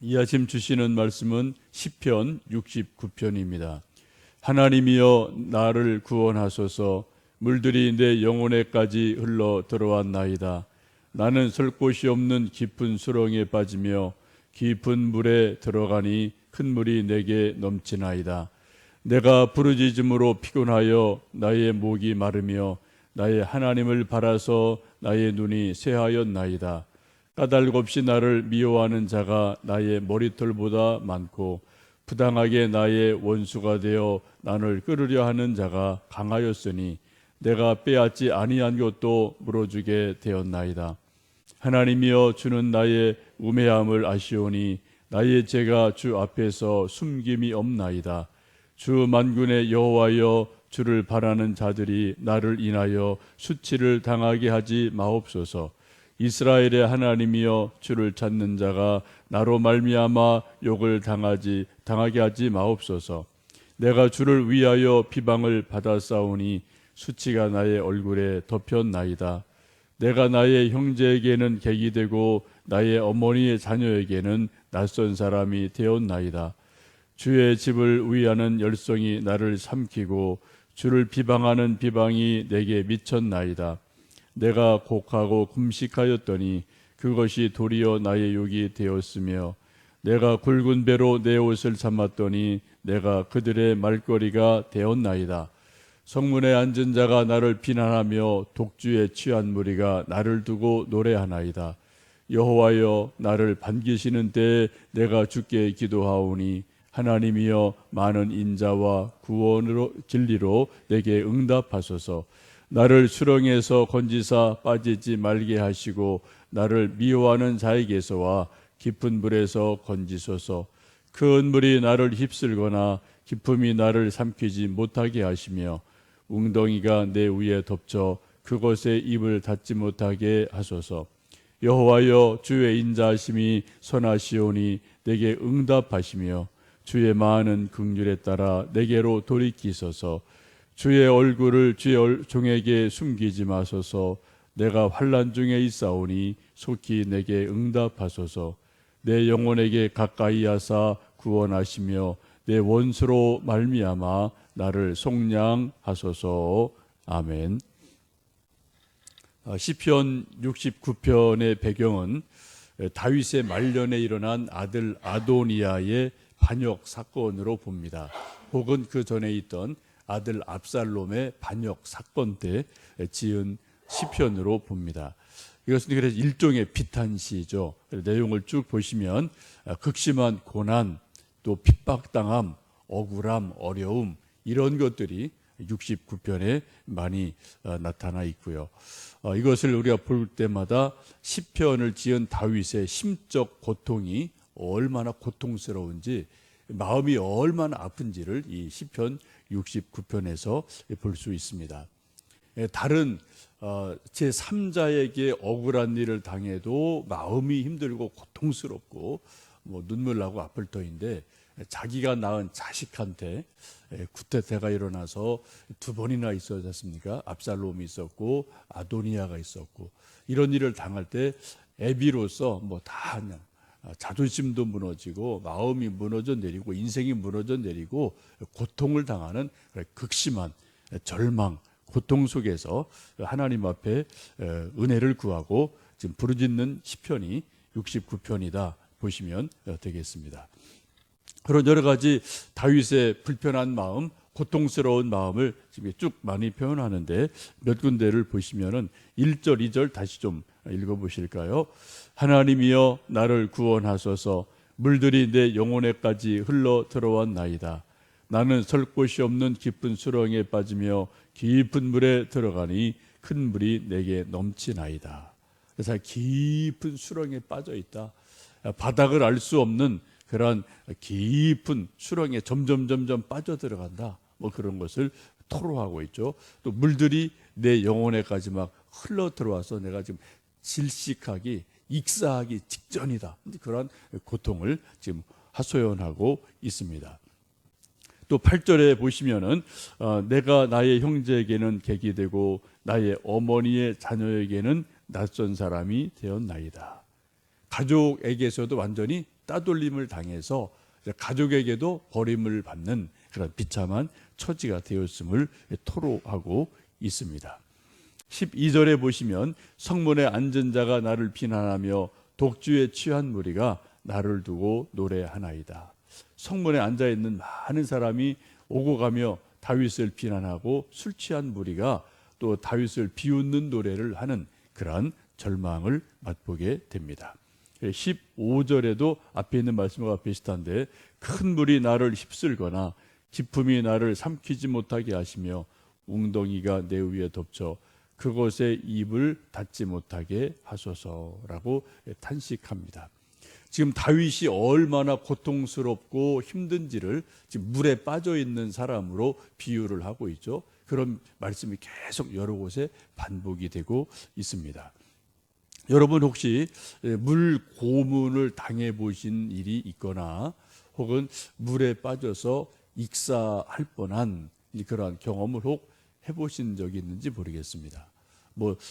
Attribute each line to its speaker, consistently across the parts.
Speaker 1: 이 아침 주시는 말씀은 시편 69편입니다. 하나님이여 나를 구원하소서. 물들이 내 영혼에까지 흘러 들어왔나이다. 나는 설 곳이 없는 깊은 수렁에 빠지며 깊은 물에 들어가니 큰 물이 내게 넘치나이다. 내가 부르짖음으로 피곤하여 나의 목이 마르며 나의 하나님을 바라서 나의 눈이 쇠하였나이다. 까닭 없이 나를 미워하는 자가 나의 머리털보다 많고 부당하게 나의 원수가 되어 나를 끌으려 하는 자가 강하였으니 내가 빼앗지 아니한 것도 물어주게 되었나이다. 하나님이여 주는 나의 우매함을 아시오니 나의 죄가 주 앞에서 숨김이 없나이다. 주 만군의 여호와여 주를 바라는 자들이 나를 인하여 수치를 당하게 하지 마옵소서. 이스라엘의 하나님이여 주를 찾는 자가 나로 말미암아 욕을 당하게 하지 마옵소서. 내가 주를 위하여 비방을 받았사오니 수치가 나의 얼굴에 덮였나이다. 내가 나의 형제에게는 객이 되고 나의 어머니의 자녀에게는 낯선 사람이 되었나이다. 주의 집을 위하는 열성이 나를 삼키고 주를 비방하는 비방이 내게 미쳤나이다. 내가 곡하고 금식하였더니 그것이 도리어 나의 욕이 되었으며 내가 굵은 배로 내 옷을 삼았더니 내가 그들의 말거리가 되었나이다. 성문에 앉은 자가 나를 비난하며 독주에 취한 무리가 나를 두고 노래하나이다. 여호와여 나를 반기시는 때에 내가 주께 기도하오니 하나님이여 많은 인자와 구원으로 진리로 내게 응답하소서. 나를 수렁에서 건지사 빠지지 말게 하시고 나를 미워하는 자에게서와 깊은 물에서 건지소서. 큰 물이 나를 휩쓸거나 깊음이 나를 삼키지 못하게 하시며 웅덩이가 내 위에 덮쳐 그곳에 입을 닫지 못하게 하소서. 여호와여 주의 인자하심이 선하시오니 내게 응답하시며 주의 많은 긍휼에 따라 내게로 돌이키소서. 주의 얼굴을 주의 종에게 숨기지 마소서. 내가 환난 중에 있사오니 속히 내게 응답하소서. 내 영혼에게 가까이 하사 구원하시며 내 원수로 말미암아 나를 속량하소서. 아멘. 시편 69편의 배경은 다윗의 말년에 일어난 아들 아도니아의 반역 사건으로 봅니다. 혹은 그 전에 있던 아들 압살롬의 반역 사건 때 지은 시편으로 봅니다. 이것은 그래서 일종의 비탄시죠. 내용을 쭉 보시면 극심한 고난, 또 핍박당함, 억울함, 어려움 이런 것들이 69편에 많이 나타나 있고요. 이것을 우리가 볼 때마다 시편을 지은 다윗의 심적 고통이 얼마나 고통스러운지, 마음이 얼마나 아픈지를 이 시편 69편에서 볼 수 있습니다. 다른 제3자에게 억울한 일을 당해도 마음이 힘들고 고통스럽고 눈물 나고 아플 터인데, 자기가 낳은 자식한테 쿠데타가 일어나서 두 번이나 있었지 않습니까? 압살롬이 있었고 아도니아가 있었고, 이런 일을 당할 때 애비로서 다 그냥 자존심도 무너지고 마음이 무너져 내리고 인생이 무너져 내리고 고통을 당하는 극심한 절망, 고통 속에서 하나님 앞에 은혜를 구하고 지금 부르짖는 시편이 69편이다 보시면 되겠습니다. 그런 여러 가지 다윗의 불편한 마음, 고통스러운 마음을 지금 쭉 많이 표현하는데, 몇 군데를 보시면은 1절, 2절 다시 좀 읽어보실까요? 하나님이여 나를 구원하소서. 물들이 내 영혼에까지 흘러 들어왔나이다. 나는 설 곳이 없는 깊은 수렁에 빠지며 깊은 물에 들어가니 큰 물이 내게 넘치나이다. 그래서 깊은 수렁에 빠져 있다. 바닥을 알 수 없는 그런 깊은 수렁에 점점 빠져들어간다. 그런 것을 토로하고 있죠. 또 물들이 내 영혼에까지 막 흘러 들어와서 내가 지금 질식하기, 익사하기 직전이다. 그런 고통을 지금 하소연하고 있습니다. 또 8절에 보시면은 내가 나의 형제에게는 객이 되고 나의 어머니의 자녀에게는 낯선 사람이 되었나이다. 가족에게서도 완전히 따돌림을 당해서 가족에게도 버림을 받는 그런 비참한 처지가 되었음을 토로하고 있습니다. 12절에 보시면 성문에 앉은 자가 나를 비난하며 독주에 취한 무리가 나를 두고 노래하나이다. 성문에 앉아 있는 많은 사람이 오고 가며 다윗을 비난하고 술 취한 무리가 또 다윗을 비웃는 노래를 하는 그러한 절망을 맛보게 됩니다. 15절에도 앞에 있는 말씀과 비슷한데 큰 물이 나를 휩쓸거나 기품이 나를 삼키지 못하게 하시며 웅덩이가 내 위에 덮쳐 그곳에 입을 닫지 못하게 하소서라고 탄식합니다. 지금 다윗이 얼마나 고통스럽고 힘든지를 지금 물에 빠져 있는 사람으로 비유를 하고 있죠. 그런 말씀이 계속 여러 곳에 반복이 되고 있습니다. 여러분 혹시 물 고문을 당해 보신 일이 있거나 혹은 물에 빠져서 익사할 뻔한 그러한 경험을 혹 해보신 적이 있는지 모르겠습니다.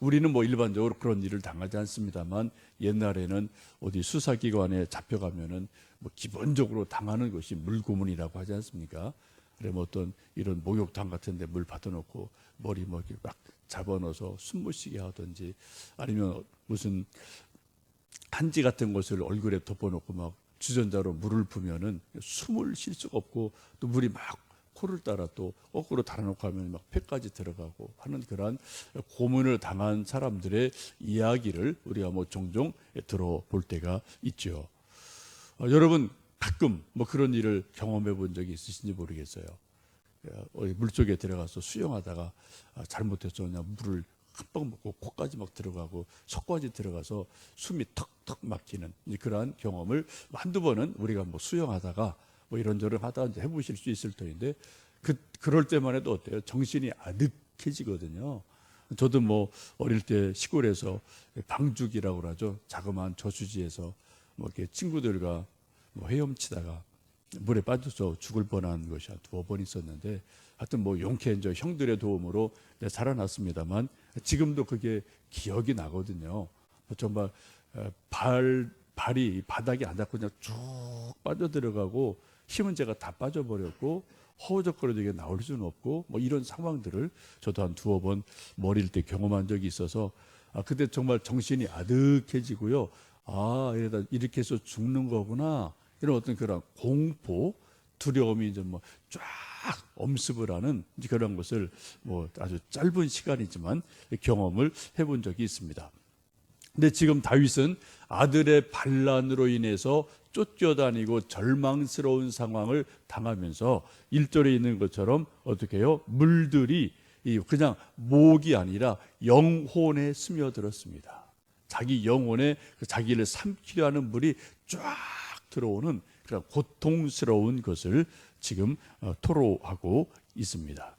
Speaker 1: 우리는 일반적으로 그런 일을 당하지 않습니다만 옛날에는 어디 수사기관에 잡혀가면은 기본적으로 당하는 것이 물고문이라고 하지 않습니까? 그래 어떤 이런 목욕탕 같은데 물 받아놓고 머리 이렇게 막 잡아넣어서 숨 못 쉬게 하든지 아니면 무슨 한지 같은 것을 얼굴에 덮어놓고 막 주전자로 물을 부면은 숨을 쉴 수가 없고 또 물이 막 코를 따라 또 거꾸로 달아놓고 하면 막 폐까지 들어가고 하는 그러한 고문을 당한 사람들의 이야기를 우리가 종종 들어볼 때가 있죠. 여러분 가끔 그런 일을 경험해 본 적이 있으신지 모르겠어요. 물속에 들어가서 수영하다가 잘못해서 그냥 물을 흠뻑 먹고 코까지 막 들어가고 속까지 들어가서 숨이 턱턱 막히는 그러한 경험을 한두 번은 우리가 수영하다가 이런저런 하다가 이제 해보실 수 있을 터인데 그럴 때만 해도 어때요? 정신이 아득해지거든요. 저도 어릴 때 시골에서 방죽이라고 그러죠. 자그마한 저수지에서 이렇게 친구들과 헤엄치다가 물에 빠져서 죽을 뻔한 것이 한 두어 번 있었는데 하여튼 용케 저 형들의 도움으로 살아났습니다만 지금도 그게 기억이 나거든요. 정말 발이 바닥에 안 닿고 그냥 쭉 빠져들어가고 힘은 제가 다 빠져버렸고 허우적거리게 나올 수는 없고 이런 상황들을 저도 한 두어 번 어릴 때 경험한 적이 있어서 그때 정말 정신이 아득해지고요. 이러다 이렇게 해서 죽는 거구나 이런 어떤 그런 공포, 두려움이 좀 쫙 엄습을 하는 그런 것을 아주 짧은 시간이지만 경험을 해본 적이 있습니다. 근데 지금 다윗은 아들의 반란으로 인해서 쫓겨다니고 절망스러운 상황을 당하면서 1절에 있는 것처럼 어떻게 해요? 물들이 그냥 목이 아니라 영혼에 스며들었습니다. 자기 영혼에 자기를 삼키려 하는 물이 쫙 들어오는 그런 고통스러운 것을 지금 토로하고 있습니다.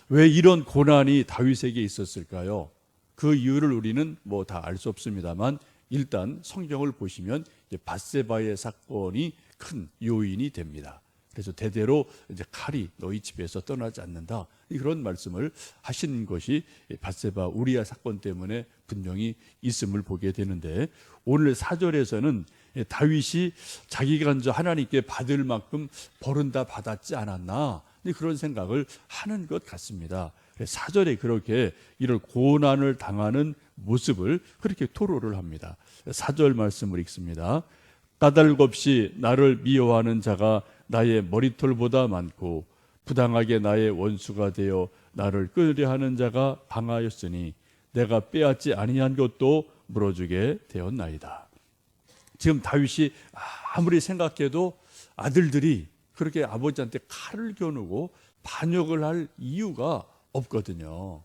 Speaker 1: 왜 이런 고난이 다윗에게 있었을까요? 그 이유를 우리는 다 알 수 없습니다만 일단 성경을 보시면 밧세바의 사건이 큰 요인이 됩니다. 그래서 대대로 칼이 너희 집에서 떠나지 않는다 그런 말씀을 하신 것이 밧세바 우리아 사건 때문에 분명히 있음을 보게 되는데 오늘 4절에서는 다윗이 자기가 먼저 하나님께 받을 만큼 벌은 다 받았지 않았나 그런 생각을 하는 것 같습니다. 4절에 그렇게 이런 고난을 당하는 모습을 그렇게 토로를 합니다. 4절 말씀을 읽습니다. 까닭 없이 나를 미워하는 자가 나의 머리털보다 많고 부당하게 나의 원수가 되어 나를 끌려하는 자가 강하였으니 내가 빼앗지 아니한 것도 물어주게 되었나이다. 지금 다윗이 아무리 생각해도 아들들이 그렇게 아버지한테 칼을 겨누고 반역을 할 이유가 없거든요.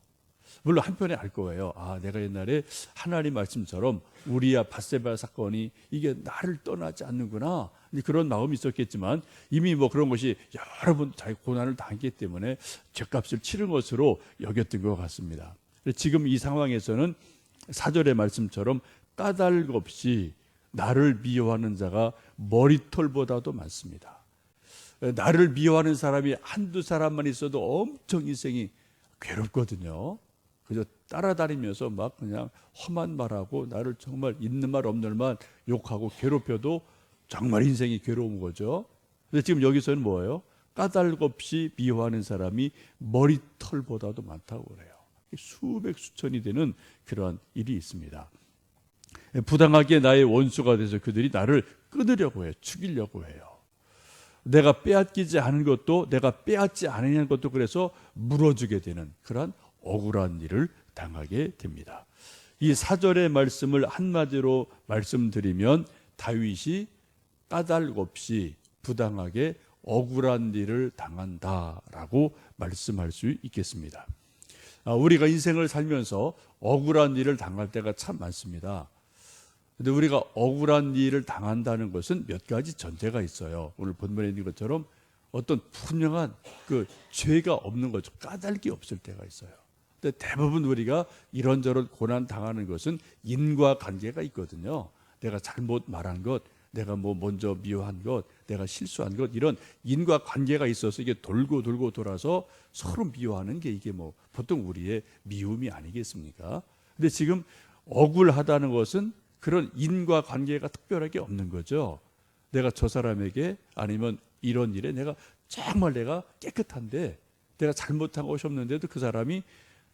Speaker 1: 물론 한편에 알 거예요. 내가 옛날에 하나님 말씀처럼 우리야 밧세바 사건이 이게 나를 떠나지 않는구나 그런 마음이 있었겠지만 이미 그런 것이 여러 번 자기 고난을 당했기 때문에 죗값을 치른 것으로 여겼던 것 같습니다. 지금 이 상황에서는 4절의 말씀처럼 까닭 없이 나를 미워하는 자가 머리털보다도 많습니다. 나를 미워하는 사람이 한두 사람만 있어도 엄청 인생이 괴롭거든요. 그저 따라다니면서 그냥 험한 말하고 나를 정말 있는 말 없는 말 욕하고 괴롭혀도 정말 인생이 괴로운 거죠. 근데 지금 여기서는 뭐예요? 까닭 없이 미워하는 사람이 머리털보다도 많다고 그래요. 수백 수천이 되는 그러한 일이 있습니다. 부당하게 나의 원수가 돼서 그들이 나를 끊으려고 해요. 죽이려고 해요. 내가 빼앗기지 않은 것도 내가 빼앗지 않으냐는 것도 그래서 물어주게 되는 그런 억울한 일을 당하게 됩니다. 이 4절의 말씀을 한마디로 말씀드리면 다윗이 까닭 없이 부당하게 억울한 일을 당한다라고 말씀할 수 있겠습니다. 우리가 인생을 살면서 억울한 일을 당할 때가 참 많습니다. 근데 우리가 억울한 일을 당한다는 것은 몇 가지 전제가 있어요. 오늘 본문에 있는 것처럼 어떤 분명한 그 죄가 없는 거죠. 까닭이 없을 때가 있어요. 근데 대부분 우리가 이런저런 고난 당하는 것은 인과관계가 있거든요. 내가 잘못 말한 것, 내가 뭐 먼저 미워한 것, 내가 실수한 것, 이런 인과관계가 있어서 이게 돌고 돌아서 서로 미워하는 게 이게 뭐 보통 우리의 미움이 아니겠습니까? 근데 지금 억울하다는 것은 그런 인과관계가 특별하게 없는 거죠. 내가 저 사람에게 아니면 이런 일에 내가 정말 내가 깨끗한데 내가 잘못한 것이 없는데도 그 사람이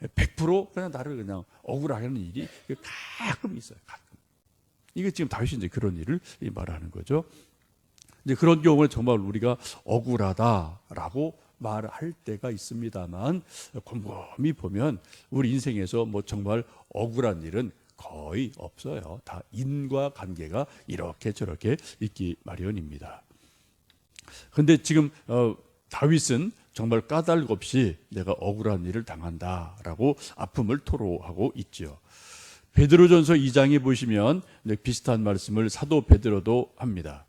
Speaker 1: 100% 그냥 나를 그냥 억울하게 하는 일이 가끔 있어요. 가끔. 이게 지금 다윗이 이제 그런 일을 말하는 거죠. 이제 그런 경우에 정말 우리가 억울하다라고 말할 때가 있습니다만 곰곰이 보면 우리 인생에서 뭐 정말 억울한 일은 거의 없어요. 다 인과관계가 이렇게 저렇게 있기 마련입니다. 그런데 지금 다윗은 정말 까닭 없이 내가 억울한 일을 당한다라고 아픔을 토로하고 있죠. 베드로전서 2장에 보시면 비슷한 말씀을 사도 베드로도 합니다.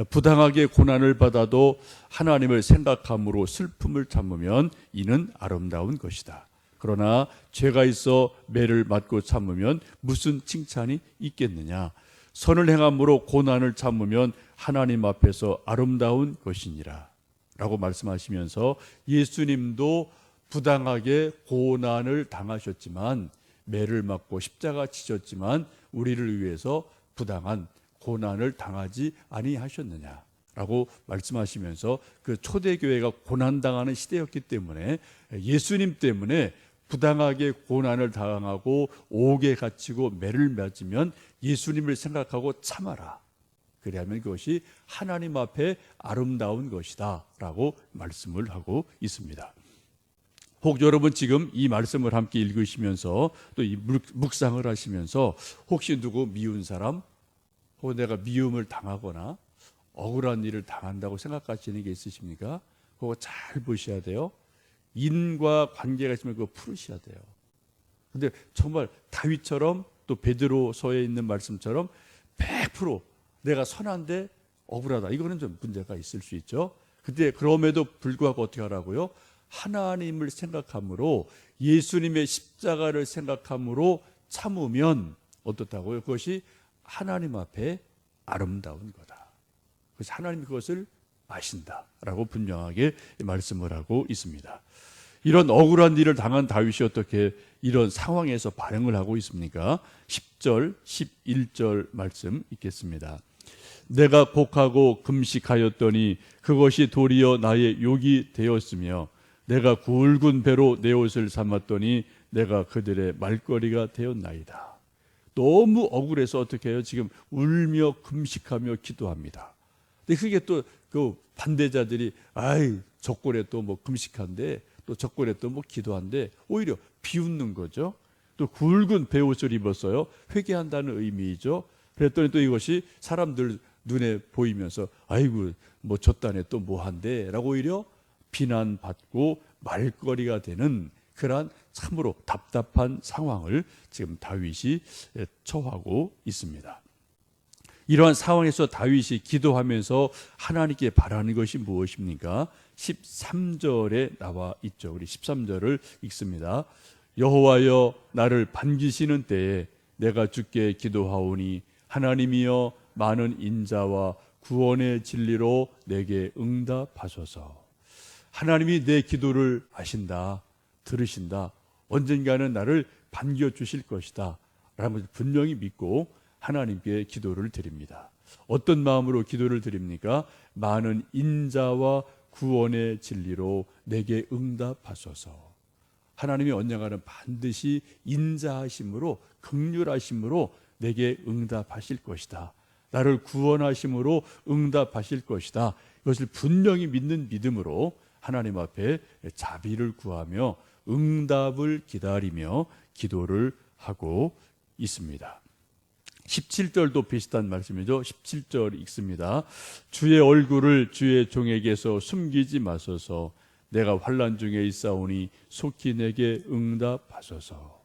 Speaker 1: 부당하게 고난을 받아도 하나님을 생각함으로 슬픔을 참으면 이는 아름다운 것이다. 그러나 죄가 있어 매를 맞고 참으면 무슨 칭찬이 있겠느냐. 선을 행함으로 고난을 참으면 하나님 앞에서 아름다운 것이니라 라고 말씀하시면서 예수님도 부당하게 고난을 당하셨지만 매를 맞고 십자가 지셨지만 우리를 위해서 부당한 고난을 당하지 아니하셨느냐라고 말씀하시면서 그 초대교회가 고난당하는 시대였기 때문에 예수님 때문에 부당하게 고난을 당하고 옥에 갇히고 매를 맞으면 예수님을 생각하고 참아라. 그리하면 그것이 하나님 앞에 아름다운 것이다 라고 말씀을 하고 있습니다. 혹 여러분 지금 이 말씀을 함께 읽으시면서 또 이 묵상을 하시면서 혹시 누구 미운 사람 혹은 내가 미움을 당하거나 억울한 일을 당한다고 생각하시는 게 있으십니까? 그거 잘 보셔야 돼요. 인과 관계가 있으면 그거 풀으셔야 돼요. 근데 정말 다윗처럼 또 베드로서에 있는 말씀처럼 100% 내가 선한데 억울하다. 이거는 좀 문제가 있을 수 있죠. 근데 그럼에도 불구하고 어떻게 하라고요? 하나님을 생각함으로 예수님의 십자가를 생각함으로 참으면 어떻다고요? 그것이 하나님 앞에 아름다운 거다. 그래서 하나님이 그것을 아신다라고 분명하게 말씀을 하고 있습니다. 이런 억울한 일을 당한 다윗이 어떻게 이런 상황에서 반응을 하고 있습니까? 10절, 11절 말씀 읽겠습니다. 내가 곡하고 금식하였더니 그것이 도리어 나의 욕이 되었으며 내가 굵은 배로 내 옷을 삼았더니 내가 그들의 말거리가 되었나이다. 너무 억울해서 어떻게 해요? 지금 울며 금식하며 기도합니다. 근데 그게 또 그 반대자들이 적골에 또 뭐 금식한데 또 적골에 또 뭐 기도한데 오히려 비웃는 거죠. 또 굵은 배옷을 입었어요. 회개한다는 의미이죠. 그랬더니 또 이것이 사람들 눈에 보이면서 아이고 뭐 저딴에 또 뭐한데 라고 오히려 비난받고 말거리가 되는 그러한 참으로 답답한 상황을 지금 다윗이 처하고 있습니다. 이러한 상황에서 다윗이 기도하면서 하나님께 바라는 것이 무엇입니까? 13절에 나와 있죠. 우리 13절을 읽습니다. 여호와여 나를 반기시는 때에 내가 주께 기도하오니 하나님이여 많은 인자와 구원의 진리로 내게 응답하소서. 하나님이 내 기도를 아신다, 들으신다, 언젠가는 나를 반겨주실 것이다 라는 것을 분명히 믿고 하나님께 기도를 드립니다. 어떤 마음으로 기도를 드립니까? 많은 인자와 구원의 진리로 내게 응답하소서. 하나님의 언약하는 반드시 인자하심으로, 긍휼하심으로 내게 응답하실 것이다. 나를 구원하심으로 응답하실 것이다. 이것을 분명히 믿는 믿음으로 하나님 앞에 자비를 구하며 응답을 기다리며 기도를 하고 있습니다. 17절도 비슷한 말씀이죠. 17절 읽습니다. 주의 얼굴을 주의 종에게서 숨기지 마소서. 내가 환난 중에 있사오니 속히 내게 응답하소서.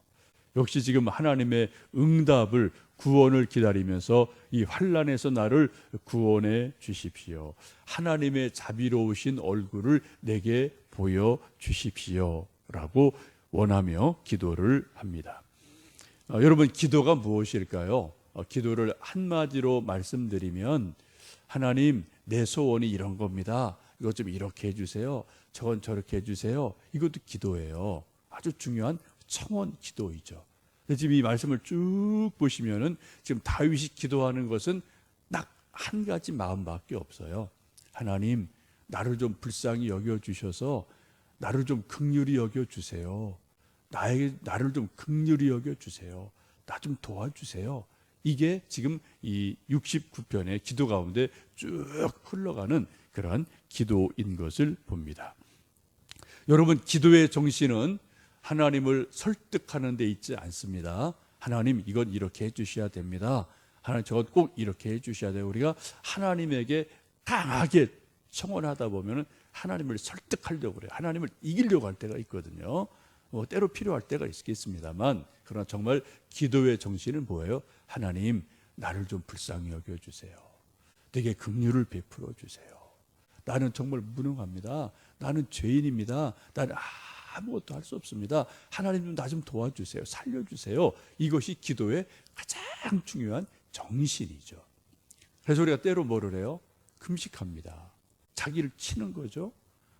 Speaker 1: 역시 지금 하나님의 응답을, 구원을 기다리면서 이 환난에서 나를 구원해 주십시오. 하나님의 자비로우신 얼굴을 내게 보여 주십시오 라고 원하며 기도를 합니다. 여러분, 기도가 무엇일까요? 기도를 한마디로 말씀드리면, 하나님, 내 소원이 이런 겁니다. 이것 좀 이렇게 해주세요. 저건 저렇게 해주세요. 이것도 기도예요. 아주 중요한 청원 기도이죠. 지금 이 말씀을 쭉 보시면은 지금 다윗이 기도하는 것은 딱 한 가지 마음밖에 없어요. 하나님, 나를 좀 불쌍히 여겨 주셔서 나를 좀 긍휼히 여겨 주세요. 나를 좀 긍휼히 여겨 주세요. 나 좀 도와주세요. 이게 지금 이 69편의 기도 가운데 쭉 흘러가는 그러한 기도인 것을 봅니다. 여러분, 기도의 정신은 하나님을 설득하는 데 있지 않습니다. 하나님, 이건 이렇게 해주셔야 됩니다. 하나님, 저건 꼭 이렇게 해주셔야 돼요. 우리가 하나님에게 강하게 청원하다 보면 하나님을 설득하려고 그래요. 하나님을 이기려고 할 때가 있거든요. 때로 필요할 때가 있겠습니다만, 그러나 정말 기도의 정신은 뭐예요? 하나님, 나를 좀 불쌍히 여겨주세요. 내게 긍휼을 베풀어 주세요. 나는 정말 무능합니다. 나는 죄인입니다. 나는 아무것도 할 수 없습니다. 하나님 좀 나 좀 도와주세요. 살려주세요. 이것이 기도의 가장 중요한 정신이죠. 그래서 우리가 때로 뭐를 해요? 금식합니다. 자기를 치는 거죠.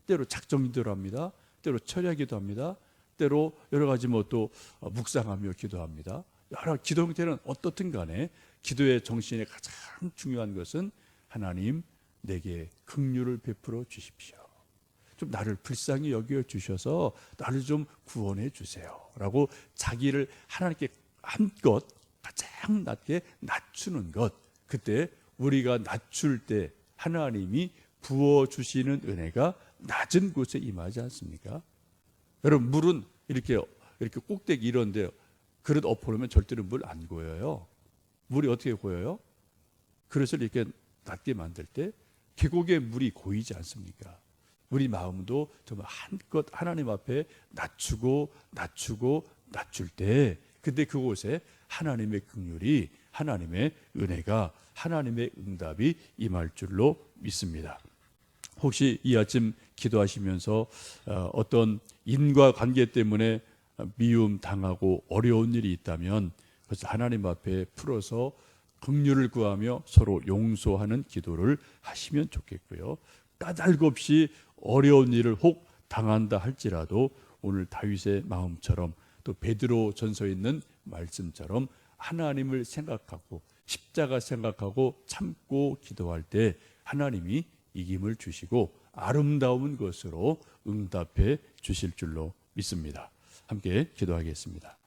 Speaker 1: 때로 작정기도를 합니다. 때로 철야기도 합니다. 때로 여러 가지 또 묵상하며 기도합니다. 여러 기도 형태는 어떻든 간에 기도의 정신의 가장 중요한 것은 하나님, 내게 긍휼을 베풀어 주십시오. 좀 나를 불쌍히 여겨 주셔서 나를 좀 구원해 주세요 라고 자기를 하나님께 한껏 가장 낮게 낮추는 것, 그때 우리가 낮출 때 하나님이 부어주시는 은혜가 낮은 곳에 임하지 않습니까? 여러분, 물은 이렇게 꼭대기 이런데 그릇 엎어놓으면 절대로 물 안 고여요. 물이 어떻게 고여요? 그릇을 이렇게 낮게 만들 때 계곡에 물이 고이지 않습니까? 우리 마음도 정말 한껏 하나님 앞에 낮추고 낮출 때, 그때 그곳에 하나님의 긍휼이, 하나님의 은혜가, 하나님의 응답이 임할 줄로 믿습니다. 혹시 이 아침 기도하시면서 어떤 인과관계 때문에 미움 당하고 어려운 일이 있다면 그것을 하나님 앞에 풀어서 긍휼을 구하며 서로 용서하는 기도를 하시면 좋겠고요. 까닭없이 어려운 일을 혹 당한다 할지라도 오늘 다윗의 마음처럼, 또 베드로 전서에 있는 말씀처럼 하나님을 생각하고 십자가 생각하고 참고 기도할 때 하나님이 이김을 주시고 아름다운 것으로 응답해 주실 줄로 믿습니다. 함께 기도하겠습니다.